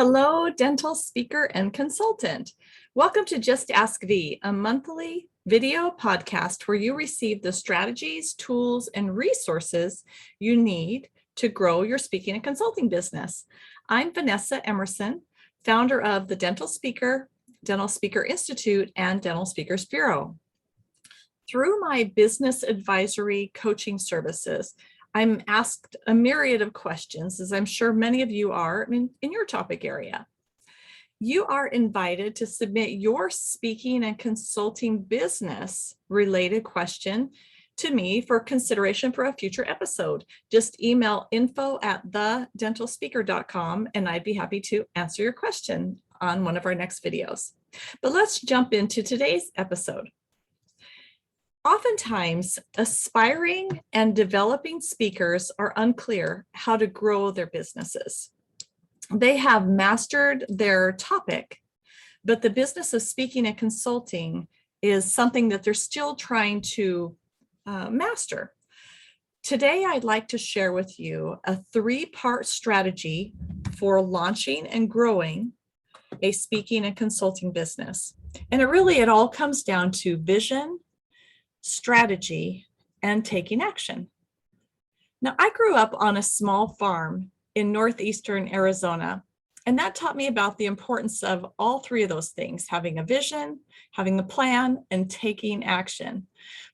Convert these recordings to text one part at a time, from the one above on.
Hello, dental speaker and consultant. Welcome to Just Ask V, a monthly video podcast where you receive the strategies, tools, and resources you need to grow your speaking and consulting business. I'm Vanessa Emerson, founder of the Dental Speaker Institute, and Dental Speakers Bureau. Through my business advisory coaching services, I'm asked a myriad of questions, as I'm sure many of you are in your topic area. You are invited to submit your speaking and consulting business related question to me for consideration for a future episode. Just email info@thedentalspeaker.com and I'd be happy to answer your question on one of our next videos. But let's jump into today's episode. Oftentimes, aspiring and developing speakers are unclear how to grow their businesses. They have mastered their topic, but the business of speaking and consulting is something that they're still trying to master. Today, I'd like to share with you a 3-part strategy for launching and growing a speaking and consulting business. And it all comes down to vision, strategy, and taking action. Now, I grew up on a small farm in northeastern Arizona, and that taught me about the importance of all 3 of those things: having a vision, having a plan, and taking action.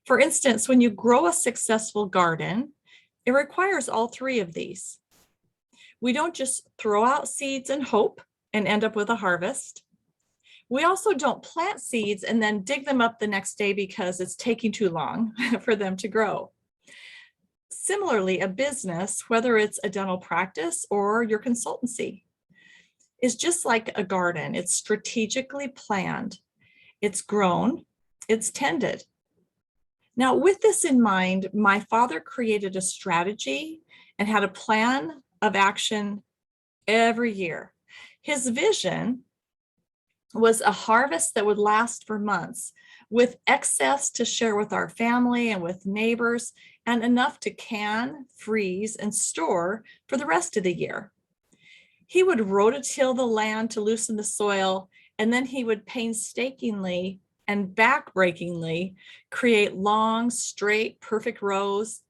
For instance, when you grow a successful garden, it requires all 3 of these. We don't just throw out seeds and hope and end up with a harvest. We also don't plant seeds and then dig them up the next day because it's taking too long for them to grow. Similarly, a business, whether it's a dental practice or your consultancy, is just like a garden. It's strategically planned, it's grown, it's tended. Now, with this in mind, my father created a strategy and had a plan of action every year. His vision was a harvest that would last for months, with excess to share with our family and with neighbors, and enough to can, freeze, and store for the rest of the year. He would rototill the land to loosen the soil, and then he would painstakingly and backbreakingly create long, straight, perfect rows.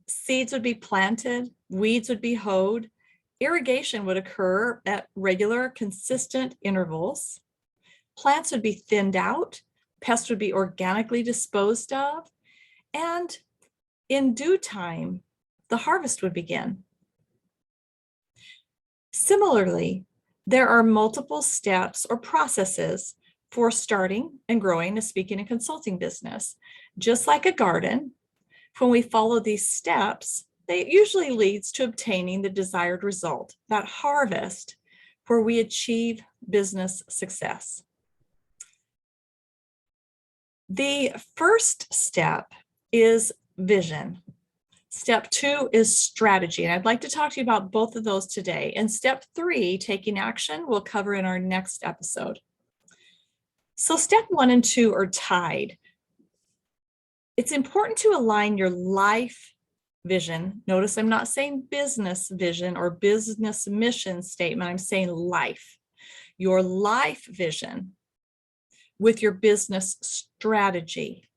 Seeds would be planted, weeds would be hoed, irrigation would occur at regular, consistent intervals. Plants would be thinned out, pests would be organically disposed of, and in due time, the harvest would begin. Similarly, there are multiple steps or processes for starting and growing a speaking and consulting business. Just like a garden, when we follow these steps, it usually leads to obtaining the desired result, that harvest, where we achieve business success. The first step is vision. Step 2 is strategy, and I'd like to talk to you about both of those today. And step 3, taking action, we'll cover in our next episode. So step 1 and 2 are tied. It's important to align your life vision. Notice I'm not saying business vision or business mission statement. I'm saying life. Your life vision with your business strategy.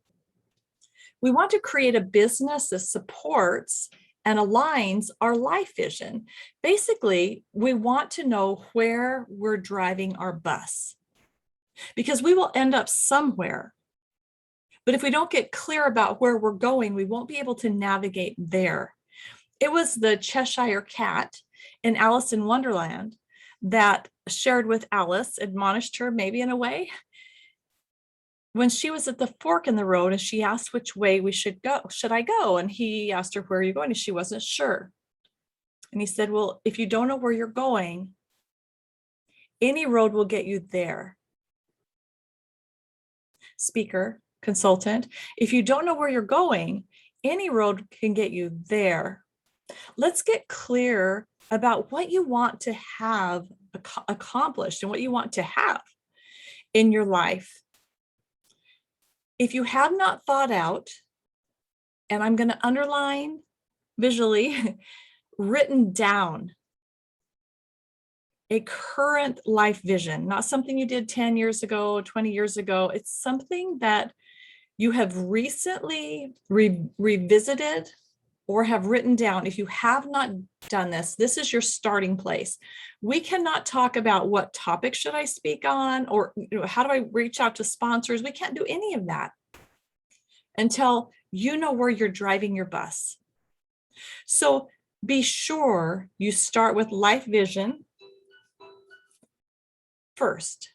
We want to create a business that supports and aligns our life vision. Basically, we want to know where we're driving our bus, because we will end up somewhere. But if we don't get clear about where we're going, we won't be able to navigate there. It was the Cheshire Cat in Alice in Wonderland that shared with Alice, admonished her maybe in a way, when she was at the fork in the road and she asked which way we should go. Should I go? And he asked her, where are you going? And she wasn't sure. And he said, well, if you don't know where you're going, any road will get you there. Speaker, consultant, if you don't know where you're going, any road can get you there. Let's get clear about what you want to have accomplished and what you want to have in your life. If you have not thought out, and I'm going to underline visually, written down a current life vision, not something you did 10 years ago, 20 years ago. It's something that you have recently revisited or have written down. If you have not done this, this is your starting place. We cannot talk about what topic should I speak on, or how do I reach out to sponsors. We can't do any of that until you know where you're driving your bus. So be sure you start with life vision first.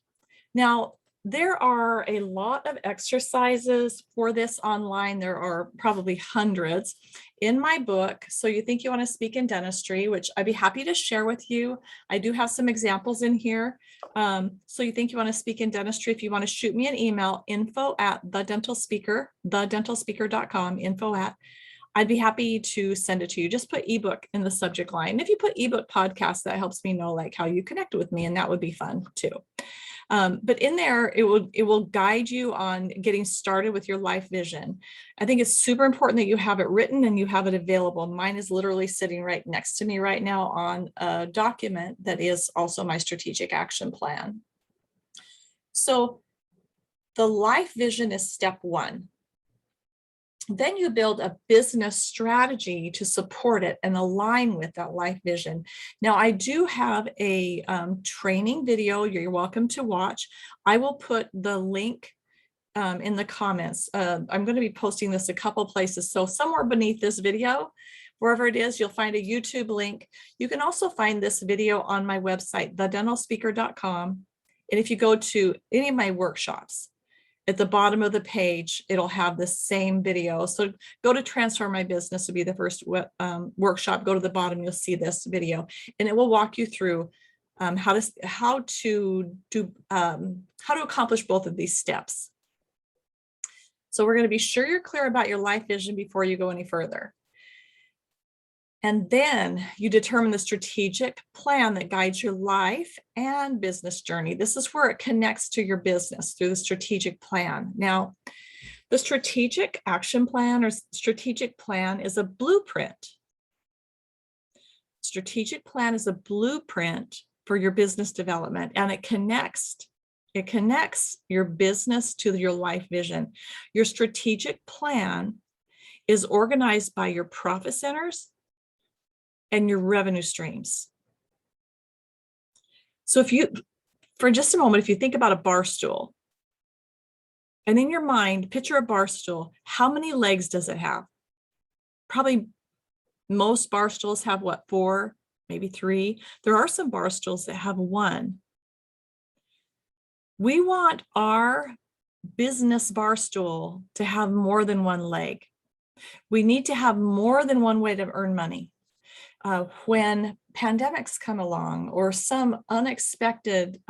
Now, there are a lot of exercises for this online. There are probably hundreds in my book. So you think you want to speak in dentistry, which I'd be happy to share with you. I do have some examples in here. So you think you want to speak in dentistry, if you want to shoot me an email, info@thedentalspeaker.com, I'd be happy to send it to you. Just put ebook in the subject line. If you put ebook podcast, that helps me know like how you connect with me, and that would be fun too. But in there, it will guide you on getting started with your life vision. I think it's super important that you have it written and you have it available. Mine is literally sitting right next to me right now on a document that is also my strategic action plan. So the life vision is step one. Then you build a business strategy to support it and align with that life vision. Now, I do have a training video you're welcome to watch. I will put the link in the comments. I'm going to be posting this a couple places. So somewhere beneath this video, wherever it is, you'll find a YouTube link. You can also find this video on my website, thedentalspeaker.com. And if you go to any of my workshops, at the bottom of the page, it'll have the same video. So go to Transform My Business to be the first workshop. Go to the bottom, you'll see this video, and it will walk you through how to accomplish both of these steps. So we're going to be sure you're clear about your life vision before you go any further. And then you determine the strategic plan that guides your life and business journey. This is where it connects to your business through the strategic plan. Now, the strategic action plan or strategic plan is a blueprint. Strategic plan is a blueprint for your business development, and it connects your business to your life vision. Your strategic plan is organized by your profit centers and your revenue streams. So for just a moment, if you think about a bar stool, and in your mind, picture a bar stool, how many legs does it have? Probably most bar stools have what, 4, maybe 3. There are some bar stools that have 1. We want our business bar stool to have more than 1 leg. We need to have more than 1 way to earn money. When pandemics come along or some unexpected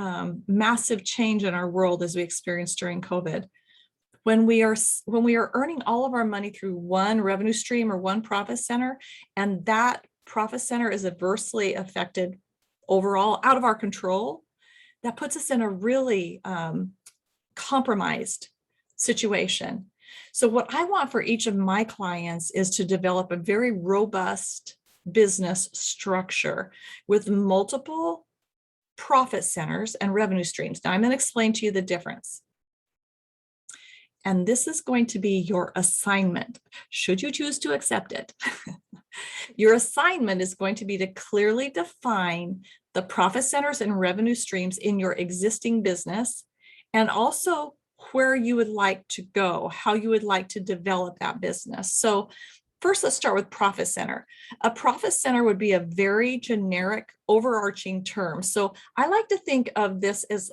massive change in our world as we experienced during COVID, when we are earning all of our money through 1 revenue stream or 1 profit center, and that profit center is adversely affected overall out of our control, that puts us in a really compromised situation. So what I want for each of my clients is to develop a very robust business structure with multiple profit centers and revenue streams. Now I'm going to explain to you the difference. And this is going to be your assignment, should you choose to accept it. Your assignment is going to be to clearly define the profit centers and revenue streams in your existing business, and also where you would like to go, how you would like to develop that business. So first, let's start with profit center. A profit center would be a very generic, overarching term. So I like to think of this as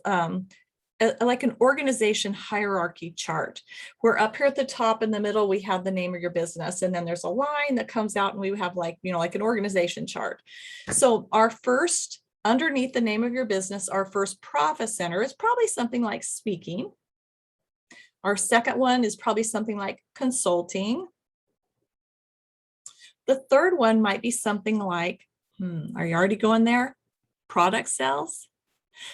like an organization hierarchy chart, where up here at the top in the middle, we have the name of your business. And then there's a line that comes out and we have like an organization chart. So our first, underneath the name of your business, our first profit center is probably something like speaking. Our second one is probably something like consulting. The third one might be something like, are you already going there? Product sales.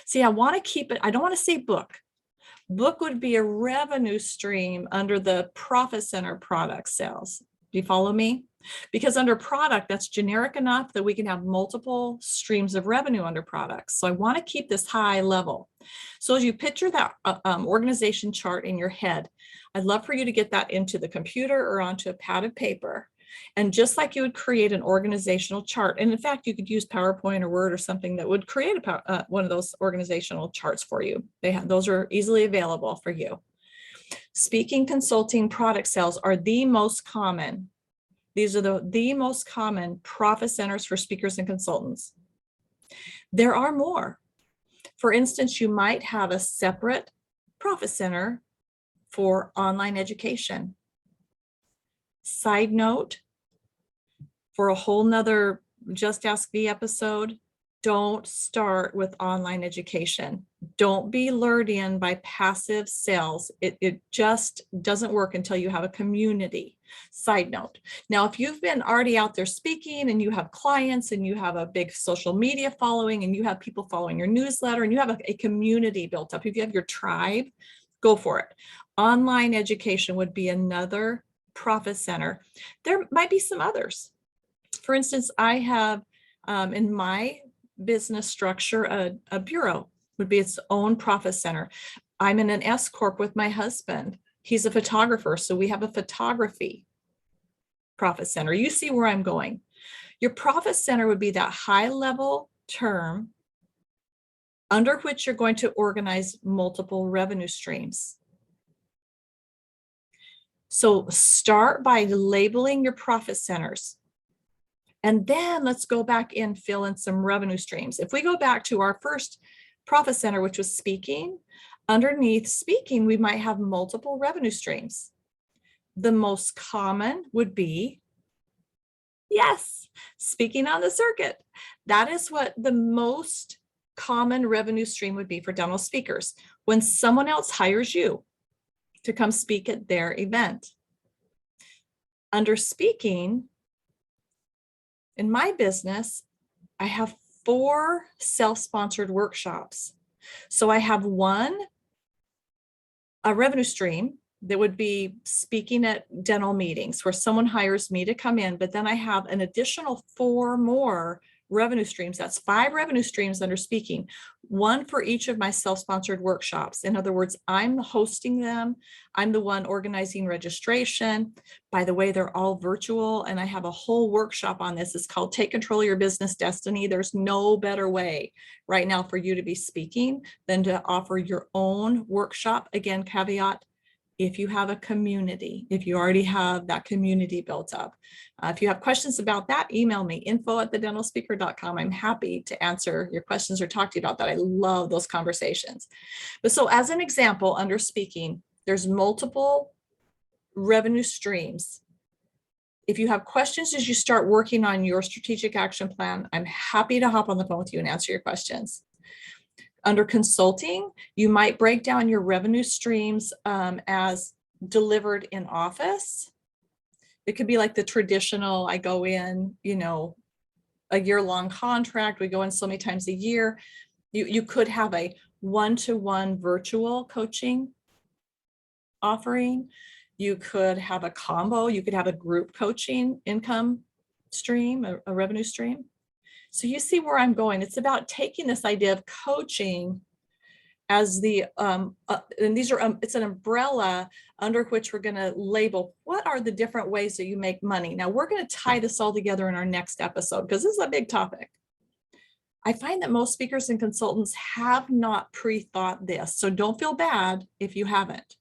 See, I want to keep it, I don't want to say book. Book would be a revenue stream under the profit center product sales. Do you follow me? because under product, that's generic enough that we can have multiple streams of revenue under products. So I want to keep this high level. So as you picture that organization chart in your head, I'd love for you to get that into the computer or onto a pad of paper. And just like you would create an organizational chart, and in fact, you could use PowerPoint or Word or something that would create one of those organizational charts for you. Those are easily available for you. Speaking, consulting, product sales are the most common. These are the most common profit centers for speakers and consultants. There are more. For instance, you might have a separate profit center for online education. Side note, for a whole nother Just Ask Me episode, don't start with online education. Don't be lured in by passive sales. It just doesn't work until you have a community. Side note. Now, if you've been already out there speaking and you have clients and you have a big social media following and you have people following your newsletter and you have a community built up, if you have your tribe, go for it. Online education would be another profit center. There might be some others. For instance, I have in my business structure, a bureau would be its own profit center. I'm in an S Corp with my husband. He's a photographer, so we have a photography profit center. You see where I'm going. Your profit center would be that high level term under which you're going to organize multiple revenue streams. So start by labeling your profit centers. And then let's go back and fill in some revenue streams. If we go back to our first profit center, which was speaking, underneath speaking, we might have multiple revenue streams. The most common would be, yes, speaking on the circuit. That is what the most common revenue stream would be for dental speakers. When someone else hires you to come speak at their event. Under speaking, in my business, I have 4 self-sponsored workshops. So I have a revenue stream that would be speaking at dental meetings where someone hires me to come in, but then I have an additional 4 more revenue streams. That's 5 revenue streams under speaking, 1 for each of my self-sponsored workshops. In other words, I'm hosting them. I'm the one organizing registration. By the way, they're all virtual, and I have a whole workshop on this. It's called Take Control of Your Business Destiny. There's no better way right now for you to be speaking than to offer your own workshop. Again, caveat, if you have a community, if you already have that community built up. If you have questions about that, email me, info@thedentalspeaker.com. I'm happy to answer your questions or talk to you about that. I love those conversations. But so as an example, under speaking, there's multiple revenue streams. If you have questions as you start working on your strategic action plan, I'm happy to hop on the phone with you and answer your questions. Under consulting, you might break down your revenue streams as delivered in office. It could be like the traditional, I go in, a year-long contract, we go in so many times a year. You could have a one-to-one virtual coaching offering. You could have a combo. You could have a group coaching income stream, a revenue stream. So you see where I'm going. It's about taking this idea of coaching as and these are, it's an umbrella under which we're going to label what are the different ways that you make money. Now we're going to tie this all together in our next episode because this is a big topic. I find that most speakers and consultants have not pre-thought this, so don't feel bad if you haven't.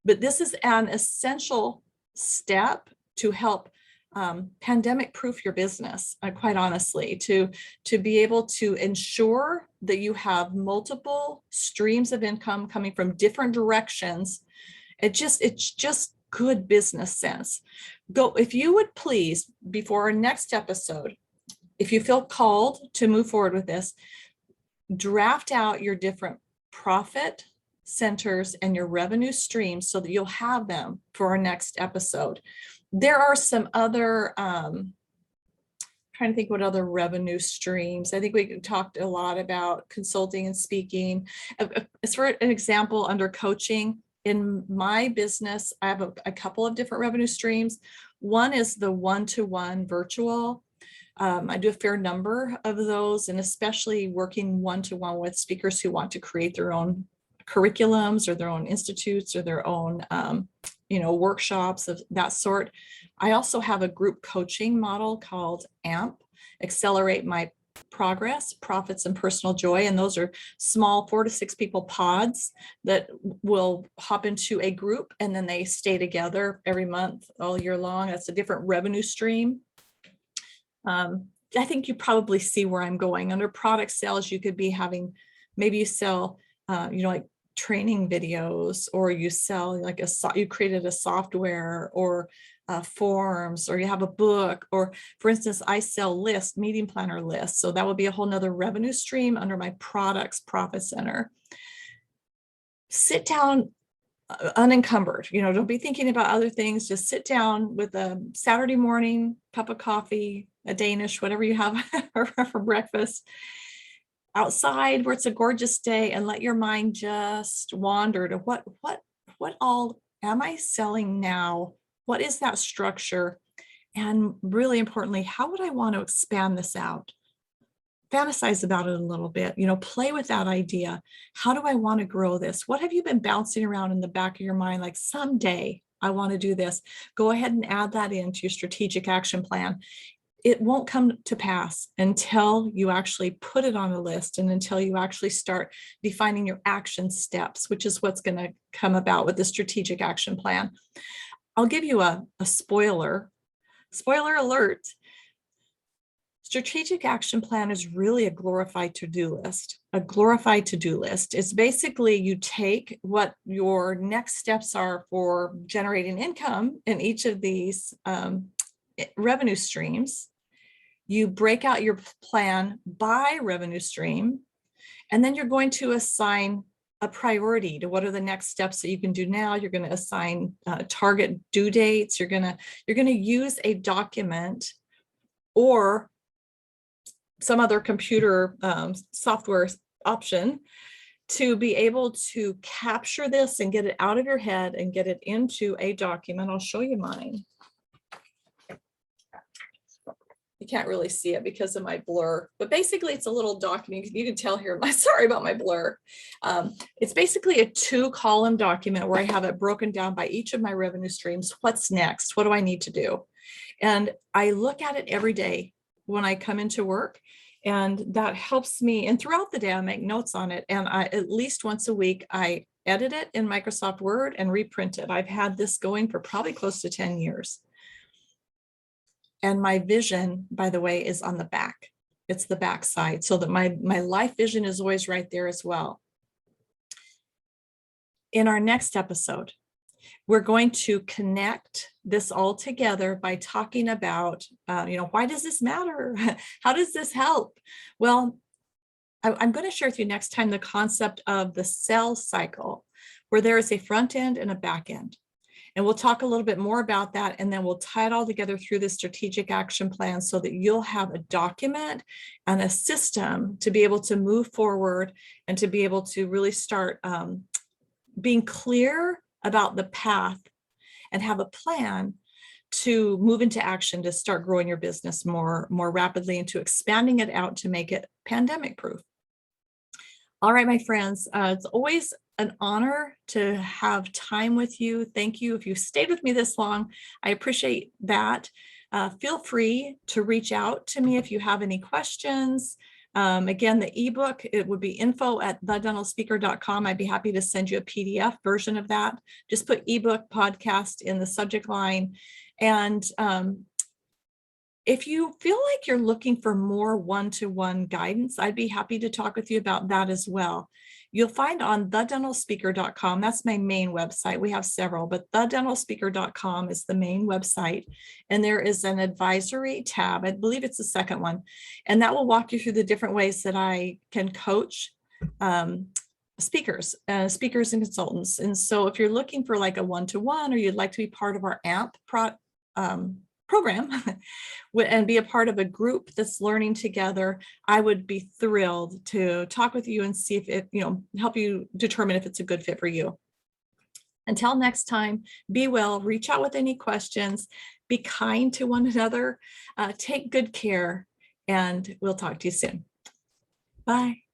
But this is an essential step to help pandemic proof your business, quite honestly, to be able to ensure that you have multiple streams of income coming from different directions. It's just good business sense. If you would please, before our next episode, if you feel called to move forward with this, draft out your different profit centers and your revenue streams so that you'll have them for our next episode. There are some other, trying to think what other revenue streams. I think we talked a lot about consulting and speaking. As for an example, under coaching, in my business, I have a couple of different revenue streams. One is the one-to-one virtual. I do a fair number of those, and especially working one-to-one with speakers who want to create their own curriculums or their own institutes or their own, workshops of that sort. I also have a group coaching model called AMP, Accelerate My Progress, Profits and Personal Joy. And those are small 4 to 6 people pods that will hop into a group and then they stay together every month all year long. That's a different revenue stream. I think you probably see where I'm going. Under product sales, you could be having, maybe you sell, like training videos, or you sell like you created a software or forms, or you have a book, or for instance, I sell lists, meeting planner lists. So that would be a whole nother revenue stream under my products profit center. Sit down unencumbered, don't be thinking about other things. Just sit down with a Saturday morning cup of coffee, a Danish, whatever you have for breakfast, outside where it's a gorgeous day, and let your mind just wander to what all am I selling now? What is that structure? And really importantly, how would I want to expand this out? Fantasize about it a little bit, play with that idea. How do I want to grow this? What have you been bouncing around in the back of your mind? Like, someday I want to do this. Go ahead and add that into your strategic action plan. It won't come to pass until you actually put it on a list and until you actually start defining your action steps, which is what's going to come about with the strategic action plan. I'll give you a spoiler alert. Strategic action plan is really a glorified to-do list. A glorified to-do list is basically you take what your next steps are for generating income in each of these revenue streams. You break out your plan by revenue stream, and then you're going to assign a priority to what are the next steps that you can do now. You're going to assign target due dates. You're going to use a document or some other computer software option to be able to capture this and get it out of your head and get it into a document. I'll show you mine. You can't really see it because of my blur, but basically it's a little document. You can tell here, sorry about my blur. It's basically a 2-column document where I have it broken down by each of my revenue streams. What's next? What do I need to do? And I look at it every day when I come into work, and that helps me. And throughout the day, I make notes on it. And at least once a week, I edit it in Microsoft Word and reprint it. I've had this going for probably close to 10 years. And my vision, by the way, is on the back. It's the back side, so that my life vision is always right there as well. In our next episode, we're going to connect this all together by talking about, why does this matter? How does this help? Well, I'm going to share with you next time the concept of the sales cycle, where there is a front end and a back end. And we'll talk a little bit more about that, and then we'll tie it all together through the strategic action plan so that you'll have a document and a system to be able to move forward and to be able to really start being clear about the path and have a plan to move into action to start growing your business more rapidly and to expanding it out to make it pandemic proof. All right, my friends, it's always an honor to have time with you. Thank you. If you stayed with me this long, I appreciate that. Feel free to reach out to me if you have any questions. Again, the ebook, it would be info@thedentalspeaker.com. I'd be happy to send you a PDF version of that. Just put ebook podcast in the subject line. And if you feel like you're looking for more one-to-one guidance, I'd be happy to talk with you about that as well. You'll find on thedentalspeaker.com, that's my main website. We have several, but thedentalspeaker.com is the main website. And there is an advisory tab. I believe it's the second one. And that will walk you through the different ways that I can coach speakers and consultants. And so if you're looking for like a one-to-one, or you'd like to be part of our AMP program and be a part of a group that's learning together, I would be thrilled to talk with you and see if it, help you determine if it's a good fit for you. Until next time, be well, reach out with any questions, be kind to one another, take good care, and we'll talk to you soon. Bye.